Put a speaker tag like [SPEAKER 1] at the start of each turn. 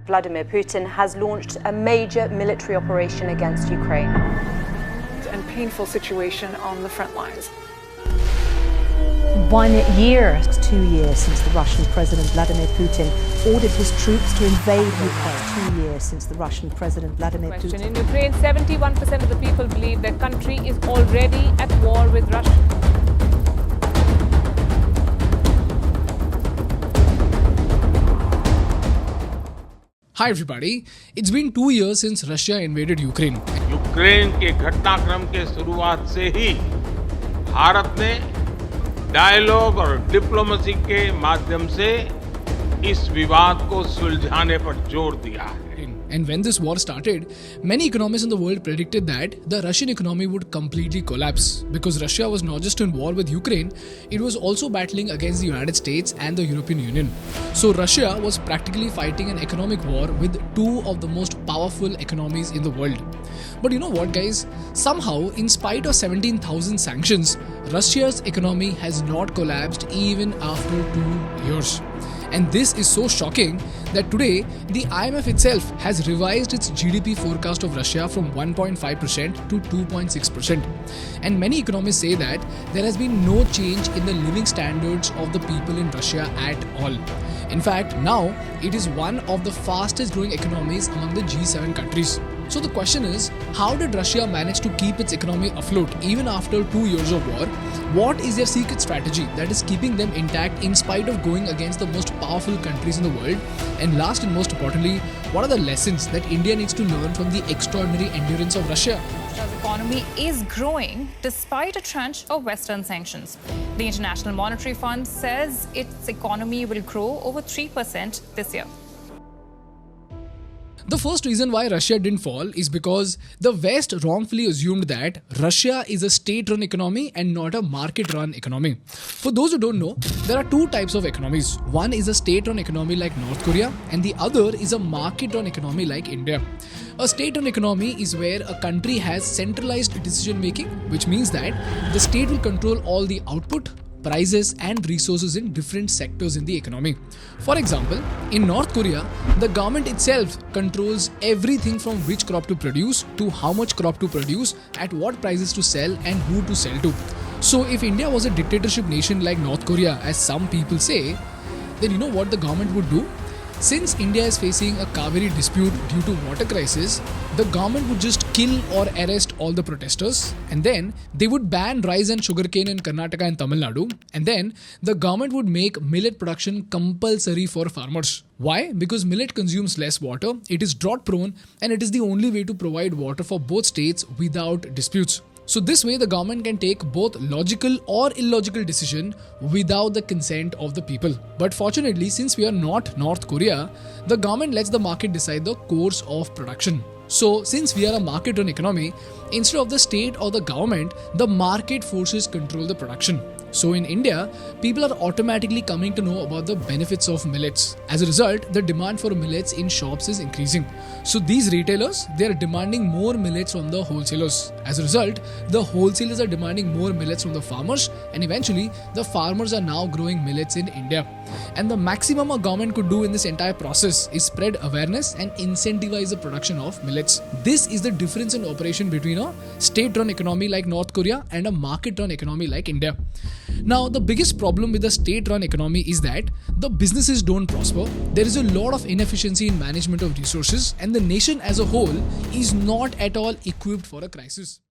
[SPEAKER 1] Vladimir Putin has launched a major military operation against Ukraine.
[SPEAKER 2] And painful situation on the front lines.
[SPEAKER 3] 1 year. It's 2 years since the Russian President Vladimir Putin ordered his troops to invade Ukraine. 2 years since the Russian President Vladimir Putin.
[SPEAKER 4] In Ukraine, 71% of the people believe their country is already at war with Russia.
[SPEAKER 5] Hi everybody, it's been 2 years since Russia invaded Ukraine.
[SPEAKER 6] Ukraine के घटनाक्रम के शुरुआत से ही भारत ने dialogue और diplomacy के माध्यम से इस विवाद को सुलझाने पर जोर दिया है.
[SPEAKER 5] And when this war started, many economists in the world predicted that the Russian economy would completely collapse because Russia was not just in war with Ukraine, it was also battling against the United States and the European Union. So Russia was practically fighting an economic war with two of the most powerful economies in the world. But you know what, guys? Somehow, in spite of 17,000 sanctions, Russia's economy has not collapsed even after 2 years. And this is so shocking that today the IMF itself has revised its GDP forecast of Russia from 1.5% to 2.6%. And many economists say that there has been no change in the living standards of the people in Russia at all. In fact, now it is one of the fastest growing economies among the G7 countries. So the question is, how did Russia manage to keep its economy afloat even after 2 years of war? What is their secret strategy that is keeping them intact in spite of going against the most powerful countries in the world? And last and most importantly, what are the lessons that India needs to learn from the extraordinary endurance of Russia?
[SPEAKER 4] Russia's economy is growing despite a tranche of Western sanctions. The International Monetary Fund says its economy will grow over 3% this year.
[SPEAKER 5] The first reason why Russia didn't fall is because the West wrongfully assumed that Russia is a state-run economy and not a market-run economy. For those who don't know, there are two types of economies. One is a state-run economy like North Korea and the other is a market-run economy like India. A state-run economy is where a country has centralized decision-making, which means that the state will control all the output, prices and resources in different sectors in the economy. For example, in North Korea, the government itself controls everything from which crop to produce to how much crop to produce, at what prices to sell and who to sell to. So if India was a dictatorship nation like North Korea, as some people say, then you know what the government would do? Since India is facing a Kaveri dispute due to water crisis, the government would just kill or arrest all the protesters and then they would ban rice and sugarcane in Karnataka and Tamil Nadu, and then the government would make millet production compulsory for farmers. Why? Because millet consumes less water, it is drought prone and it is the only way to provide water for both states without disputes. So this way the government can take both logical or illogical decision without the consent of the people. But fortunately, since we are not North Korea, the government lets the market decide the course of production. So since we are a market-run economy, instead of the state or the government, the market forces control the production. So in India, people are automatically coming to know about the benefits of millets. As a result, the demand for millets in shops is increasing. So these retailers, they are demanding more millets from the wholesalers. As a result, the wholesalers are demanding more millets from the farmers, and eventually the farmers are now growing millets in India. And the maximum a government could do in this entire process is spread awareness and incentivize the production of millets. This is the difference in operation between a state-run economy like North Korea and a market-run economy like India. Now, the biggest problem with the state-run economy is that the businesses don't prosper. There is a lot of inefficiency in management of resources and the nation as a whole is not at all equipped for a crisis.